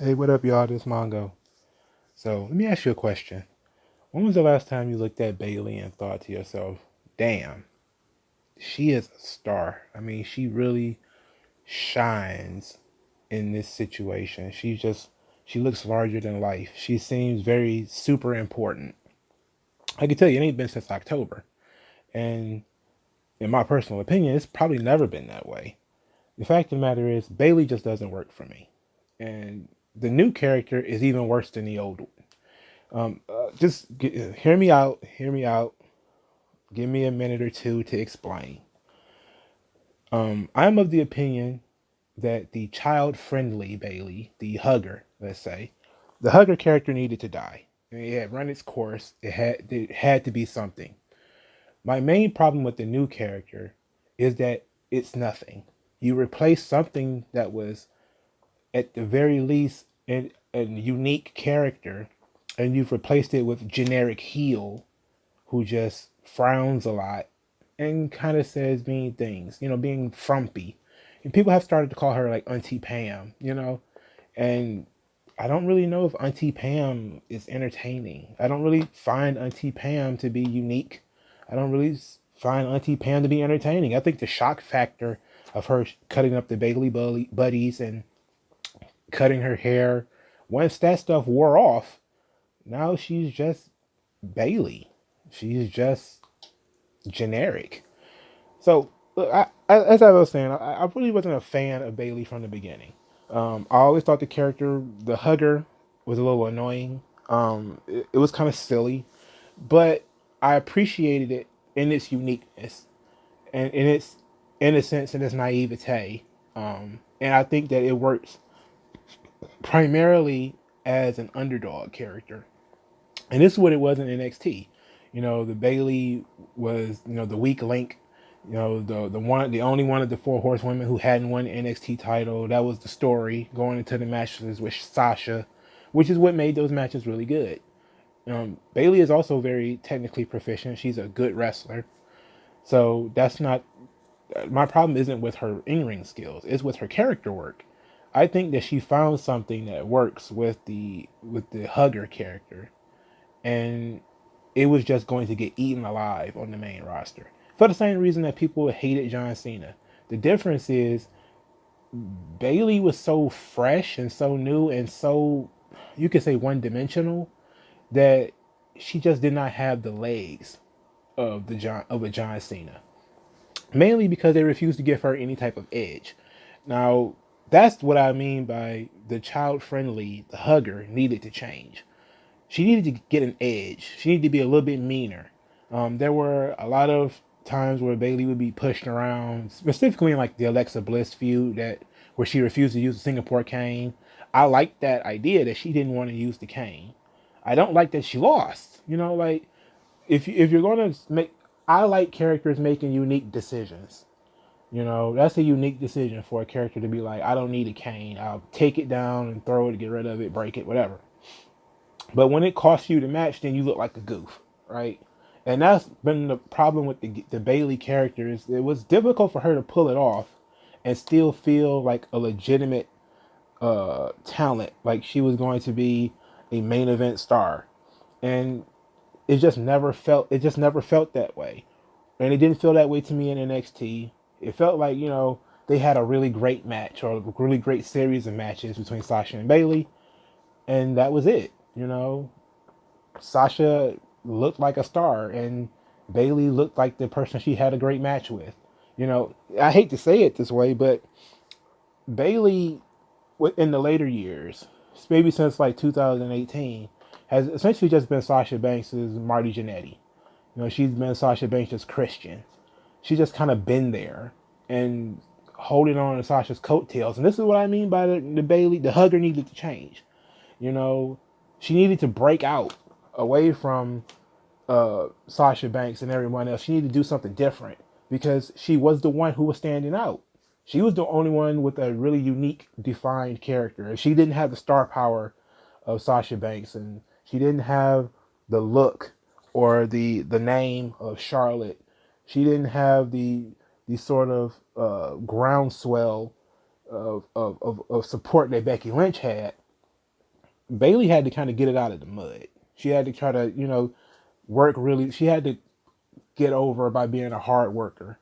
Hey, what up, y'all? This Mongo. So, let me ask you a question. When was the last time you looked at Bayley and thought to yourself, damn, she is a star? I mean, she really shines in this situation. She looks larger than life. She seems very super important. I can tell you, it ain't been since October. And in my personal opinion, it's probably never been that way. The fact of the matter is, Bayley just doesn't work for me. And the new character is even worse than the old one. Hear me out. Hear me out. Give me a minute or two to explain. I'm of the opinion that the child-friendly Bayley, the hugger, let's say, the hugger character needed to die. I mean, it had run its course. It had to be something. My main problem with the new character is that it's nothing. You replace something that was, at the very least, a unique character, and you've replaced it with generic heel who just frowns a lot and kind of says mean things, being frumpy. And people have started to call her like Auntie Pam. And I don't really know if Auntie Pam is entertaining. I don't really find Auntie Pam to be unique. I don't really find Auntie Pam to be entertaining. I think the shock factor of her cutting up the Bailey buddies and cutting her hair, once that stuff wore off, now she's just Bayley. She's just generic. So, look, as I was saying, I really wasn't a fan of Bayley from the beginning. I always thought the character, the hugger, was a little annoying. It was kind of silly, but I appreciated it in its uniqueness and in its innocence and its naivete. And I think that it works primarily as an underdog character. And this is what it was in NXT. The Bayley was, the weak link. The only one of the four horsewomen who hadn't won the NXT title. That was the story going into the matches with Sasha, which is what made those matches really good. Bayley is also very technically proficient. She's a good wrestler. So that's not my problem. Isn't with her in-ring skills. It's with her character work. I think that she found something that works with the hugger character, and it was just going to get eaten alive on the main roster. For the same reason that people hated John Cena. The difference is Bayley was so fresh and so new and so, you could say, one-dimensional that she just did not have the legs of a John Cena. Mainly because they refused to give her any type of edge. Now, that's what I mean by the child-friendly, the hugger needed to change. She needed to get an edge. She needed to be a little bit meaner. There were a lot of times where Bayley would be pushed around, specifically in like the Alexa Bliss feud where she refused to use the Singapore cane. I like that idea that she didn't want to use the cane. I don't like that she lost. Like if you're gonna make, I like characters making unique decisions. That's a unique decision for a character to be like, I don't need a cane. I'll take it down and throw it, get rid of it, break it, whatever. But when it costs you the match, then you look like a goof, right? And that's been the problem with the Bayley characters. It was difficult for her to pull it off and still feel like a legitimate talent, like she was going to be a main event star. And it just never felt that way. And it didn't feel that way to me in NXT. It felt like, they had a really great match or a really great series of matches between Sasha and Bayley, and that was it. Sasha looked like a star, and Bayley looked like the person she had a great match with. I hate to say it this way, but Bayley, in the later years, maybe since like 2018, has essentially just been Sasha Banks' Marty Jannetty. She's been Sasha Banks' Christian. She's just kind of been there and holding on to Sasha's coattails. And this is what I mean by the Bayley, the hugger needed to change. She needed to break out away from Sasha Banks and everyone else. She needed to do something different because she was the one who was standing out. She was the only one with a really unique, defined character. She didn't have the star power of Sasha Banks, and she didn't have the look or the name of Charlotte. She didn't have the sort of groundswell of support that Becky Lynch had. Bayley had to kind of get it out of the mud. She had to try to, work really. She had to get over by being a hard worker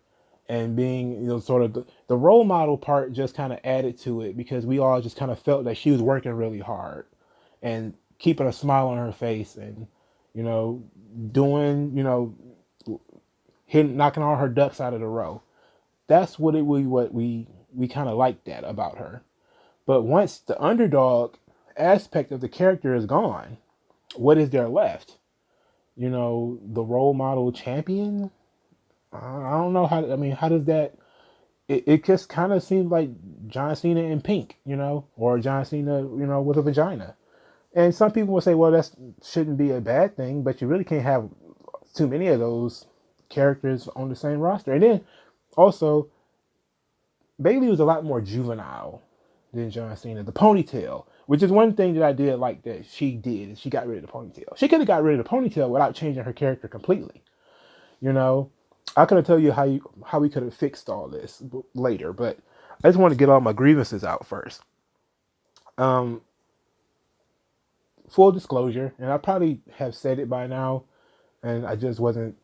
and being, sort of the role model part just kind of added to it because we all just kind of felt that she was working really hard and keeping a smile on her face and, doing, hitting, knocking all her ducks out of the row. That's what we kind of liked that about her. But once the underdog aspect of the character is gone, what is there left? The role model champion? I don't know how does that, it just kind of seems like John Cena in pink, or John Cena, with a vagina. And some people will say, well, that shouldn't be a bad thing, but you really can't have too many of those characters on the same roster. And then also, Bayley was a lot more juvenile than John Cena. The ponytail, which is one thing that I did like that she did, is she got rid of the ponytail. She could have got rid of the ponytail without changing her character completely. I could tell you how we could have fixed all this later, but I just want to get all my grievances out first. Full disclosure, and I probably have said it by now, and I just wasn't.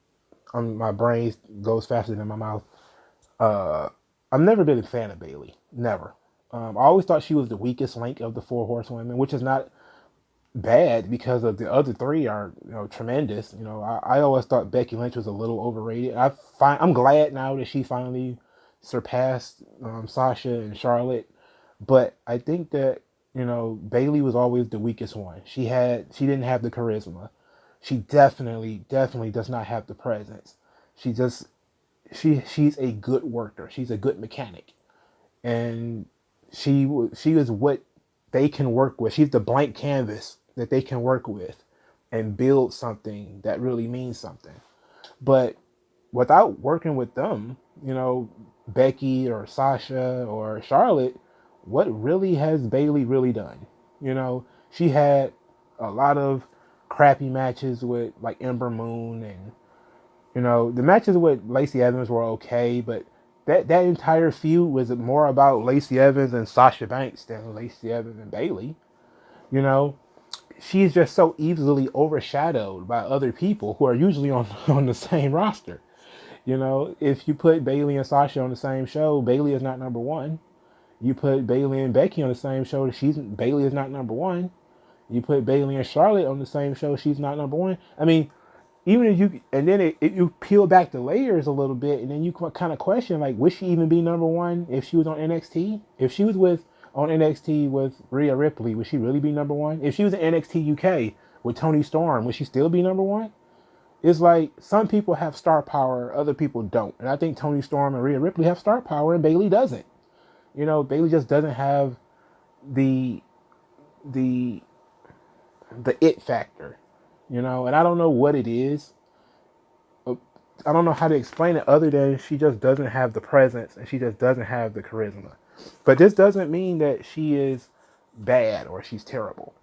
My brain goes faster than my mouth. I've never been a fan of Bayley. Never. I always thought she was the weakest link of the 4 horsewomen, which is not bad because of the other 3 are tremendous. I always thought Becky Lynch was a little overrated. I'm glad now that she finally surpassed Sasha and Charlotte, but I think that Bayley was always the weakest one. She didn't have the charisma. She definitely does not have the presence. She's a good worker. She's a good mechanic, and she is what they can work with. She's the blank canvas that they can work with and build something that really means something. But without working with them, Becky or Sasha or Charlotte, what really has Bayley really done? She had a lot of crappy matches with like Ember Moon, and the matches with Lacey Evans were okay, but that entire feud was more about Lacey Evans and Sasha Banks than Lacey Evans and Bayley. She's just so easily overshadowed by other people who are usually on the same roster. If you put Bayley and Sasha on the same show, Bayley is not number 1. You put Bayley and Becky on the same show, Bayley is not number 1. You put Bayley and Charlotte on the same show, she's not number 1. I mean, even if you peel back the layers a little bit, and then you kind of question, like, would she even be number 1 if she was on NXT? If she was on NXT with Rhea Ripley, would she really be number 1? If she was in NXT UK with Toni Storm, would she still be number 1? It's like some people have star power, other people don't. And I think Toni Storm and Rhea Ripley have star power, and Bayley doesn't. Bayley just doesn't have the it factor, and I don't know what it is. I don't know how to explain it other than she just doesn't have the presence and she just doesn't have the charisma. But this doesn't mean that she is bad or she's terrible.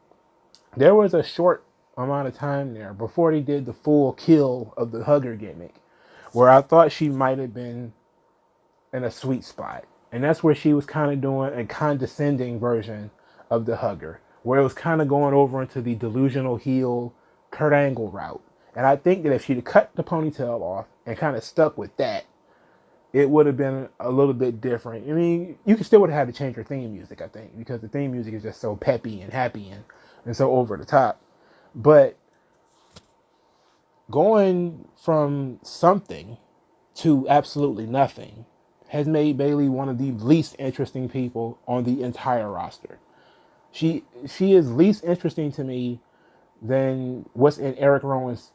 There was a short amount of time there before they did the full kill of the hugger gimmick where I thought she might have been in a sweet spot. And that's where she was kind of doing a condescending version of the hugger, where it was kind of going over into the delusional heel Kurt Angle route. And I think that if she'd cut the ponytail off and kind of stuck with that, it would have been a little bit different. I mean, you still would have had to change her theme music, I think, because the theme music is just so peppy and happy and so over the top. But going from something to absolutely nothing has made Bayley one of the least interesting people on the entire roster. She is least interesting to me than what's in Eric Rowan's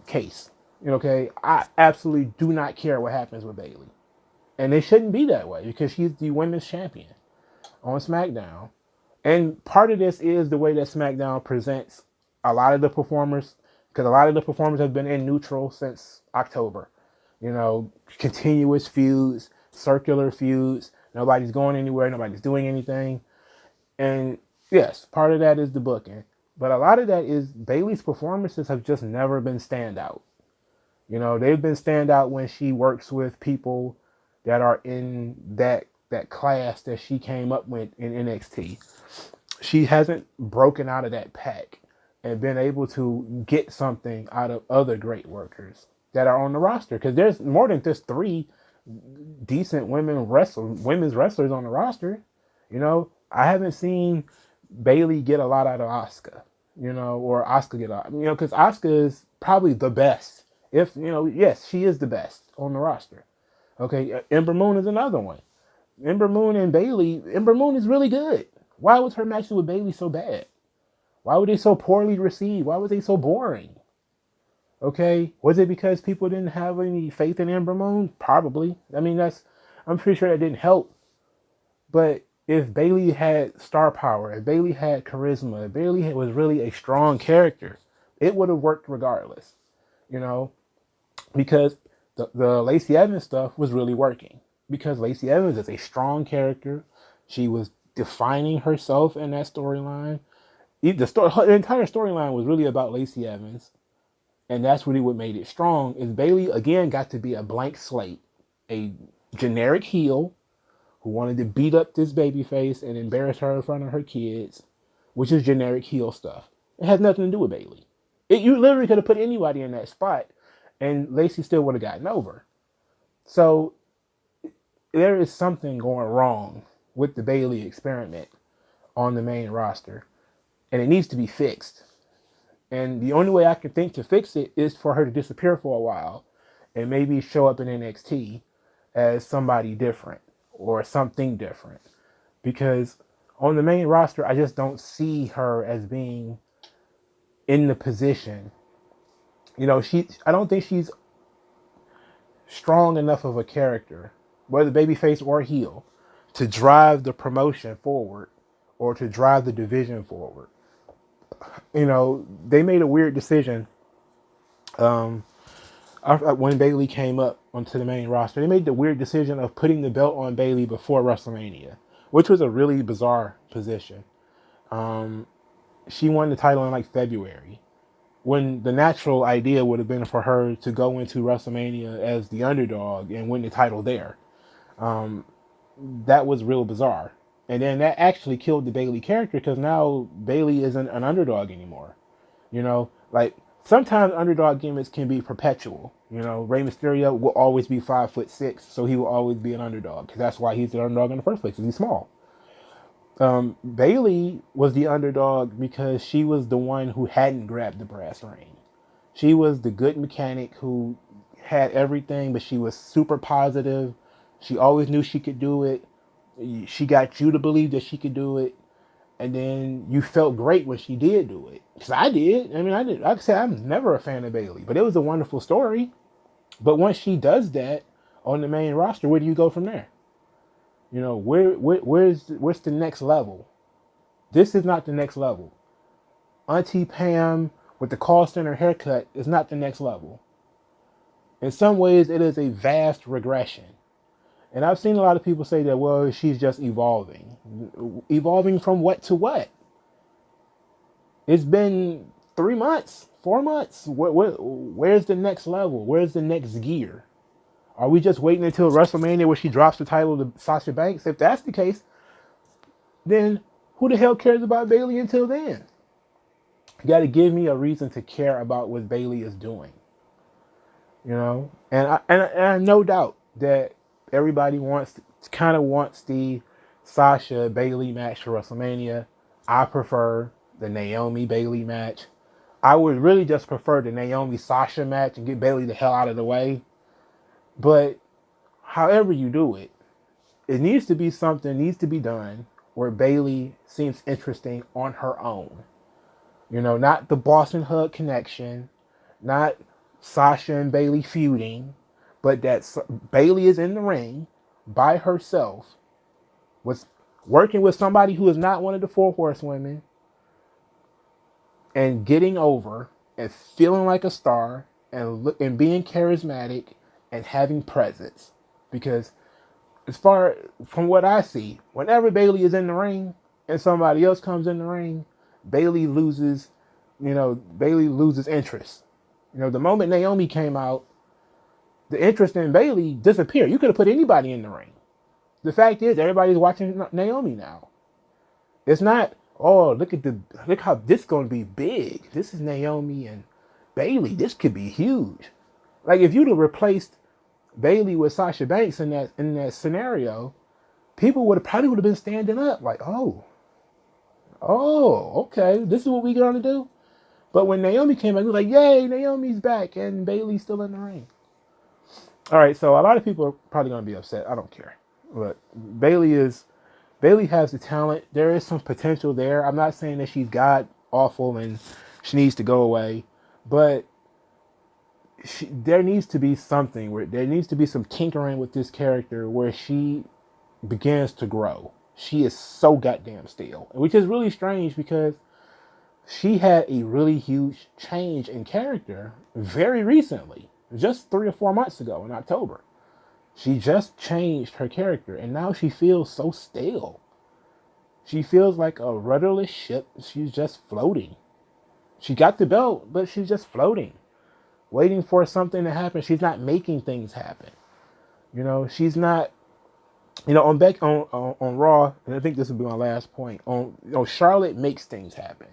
case. Okay, I absolutely do not care what happens with Bayley, and it shouldn't be that way because she's the women's champion on SmackDown. And part of this is the way that SmackDown presents a lot of the performers, because a lot of the performers have been in neutral since October. Continuous feuds, circular feuds. Nobody's going anywhere. Nobody's doing anything. And yes, part of that is the booking. But a lot of that is Bayley's performances have just never been standout. They've been standout when she works with people that are in that class that she came up with in NXT. she hasn't broken out of that pack and been able to get something out of other great workers that are on the roster. Because there's more than just 3 decent women's wrestlers on the roster. You know, I haven't seen Bayley get a lot out of Asuka, you know, or Asuka get out, you know, because Asuka is probably the best. If, you know, yes, she is the best on the roster. Okay, Ember Moon is another one. Ember Moon and Bayley, Ember Moon is really good. Why was her matches with Bayley so bad? Why were they so poorly received? Why were they so boring? Okay, was it because people didn't have any faith in Ember Moon? Probably. I mean, I'm pretty sure that didn't help. But if Bayley had star power, if Bayley had charisma, if Bayley was really a strong character, it would have worked regardless. You know, because the Lacey Evans stuff was really working. Because Lacey Evans is a strong character. She was defining herself in that storyline. The entire storyline was really about Lacey Evans. And that's really what made it strong, is Bayley, again, got to be a blank slate. A generic heel who wanted to beat up this babyface and embarrass her in front of her kids, which is generic heel stuff. It has nothing to do with Bayley. You literally could have put anybody in that spot, and Lacey still would have gotten over. So there is something going wrong with the Bayley experiment on the main roster, and it needs to be fixed. And the only way I can think to fix it is for her to disappear for a while and maybe show up in NXT as somebody different or something different. Because on the main roster, I just don't see her as being in the position. You know, I don't think she's strong enough of a character, whether babyface or heel, to drive the promotion forward or to drive the division forward. You know, they made a weird decision when Bayley came up onto the main roster. They made the weird decision of putting the belt on Bayley before WrestleMania, which was a really bizarre position. She won the title in like February, when the natural idea would have been for her to go into WrestleMania as the underdog and win the title there. That was real bizarre. And then that actually killed the Bayley character, because now Bayley isn't an underdog anymore. You know, like sometimes underdog gimmicks can be perpetual. You know, Rey Mysterio will always be 5'6", so he will always be an underdog, because that's why he's the underdog in the first place, because he's small. Bayley was the underdog because she was the one who hadn't grabbed the brass ring. She was the good mechanic who had everything, but she was super positive. She always knew she could do it. She got you to believe that she could do it, and then you felt great when she did do it. Because I did. I mean, I did. Like I said, I'm never a fan of Bayley, but it was a wonderful story. But once she does that on the main roster, where do you go from there? You know, where's the next level? This is not the next level. Auntie Pam with the call center haircut is not the next level. In some ways, it is a vast regression. And I've seen a lot of people say that, well, she's just evolving. Evolving from what to what? It's been 3 months, 4 months. Where's the next level? Where's the next gear? Are we just waiting until WrestleMania where she drops the title to Sasha Banks? If that's the case, then who the hell cares about Bayley until then? You got to give me a reason to care about what Bayley is doing. You know? And I no doubt that everybody wants the Sasha Bayley match for WrestleMania. I prefer the Naomi Bayley match. I would really just prefer the Naomi Sasha match and get Bayley the hell out of the way. But however you do it, it needs to be something needs to be done where Bayley seems interesting on her own. You know, not the Boston Hug connection, not Sasha and Bayley feuding, but that Bayley is in the ring by herself, was working with somebody who is not one of the 4 horsewomen, and getting over and feeling like a star and being charismatic and having presence. Because from what I see, whenever Bayley is in the ring and somebody else comes in the ring, Bayley loses interest. You know, the moment Naomi came out, the interest in Bayley disappeared. You could have put anybody in the ring. The fact is, everybody's watching Naomi now. It's not, oh, look how this is gonna be big. This is Naomi and Bayley. This could be huge. Like if you'd have replaced Bayley with Sasha Banks in that scenario, people probably would have been standing up like, oh, okay, this is what we're gonna do. But when Naomi came back, we was like, yay, Naomi's back and Bayley's still in the ring. All right, so a lot of people are probably gonna be upset. I don't care. But Bayley has the talent. There is some potential there. I'm not saying that she's god awful and she needs to go away, but there needs to be something where there needs to be some tinkering with this character where she begins to grow. She is so goddamn stale, which is really strange because she had a really huge change in character very recently, just 3 or 4 months ago in October. She just changed her character and now she feels so stale. She feels like a rudderless ship. She's just floating. She got the belt, but she's just floating, waiting for something to happen. She's not making things happen. You know, she's not, you know, on Raw, and I think this will be my last point. Charlotte makes things happen.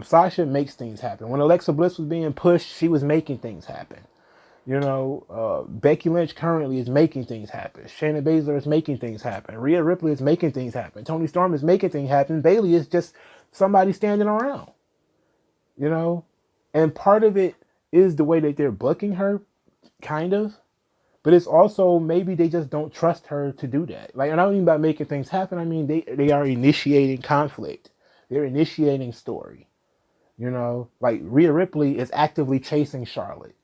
Sasha makes things happen. When Alexa Bliss was being pushed, she was making things happen. You know, Becky Lynch currently is making things happen. Shayna Baszler is making things happen. Rhea Ripley is making things happen. Toni Storm is making things happen. Bayley is just somebody standing around. You know, and part of it is the way that they're booking her, kind of. But it's also maybe they just don't trust her to do that. Like, and I don't mean by making things happen. I mean they are initiating conflict. They're initiating story. You know, like Rhea Ripley is actively chasing Charlotte.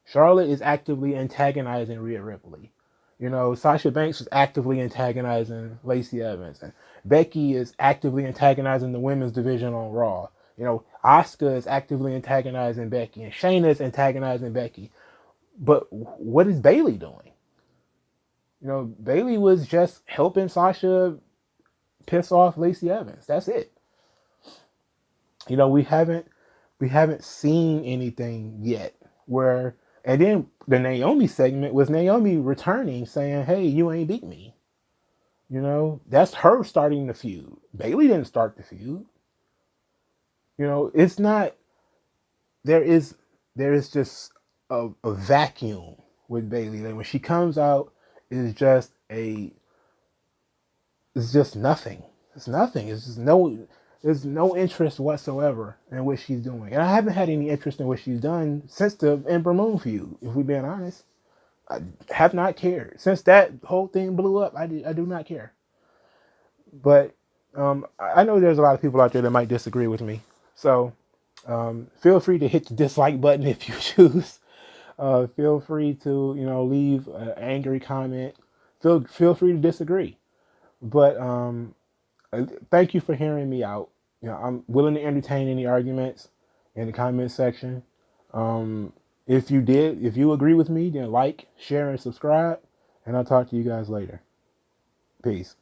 Charlotte is actively antagonizing Rhea Ripley. You know, Sasha Banks is actively antagonizing Lacey Evans. And Becky is actively antagonizing the women's division on Raw. You know, Asuka is actively antagonizing Becky. And Shayna is antagonizing Becky. But what is Bayley doing? You know, Bayley was just helping Sasha piss off Lacey Evans. That's it. You know, we haven't seen anything yet where. And then the Naomi segment was Naomi returning saying, hey, you ain't beat me. You know, that's her starting the feud. Bayley didn't start the feud. You know, it's not, there is just a vacuum with Bayley. Like when she comes out, it's just nothing. It's nothing. It's just there's no interest whatsoever in what she's doing. And I haven't had any interest in what she's done since the Ember Moon feud, if we're being honest. I have not cared. Since that whole thing blew up, I do not care. But I know there's a lot of people out there that might disagree with me. So feel free to hit the dislike button if you choose. Feel free to, you know, leave an angry comment. Feel free to disagree. But thank you for hearing me out. You know, I'm willing to entertain any arguments in the comment section. If you agree with me, then like, share, and subscribe. And I'll talk to you guys later. Peace.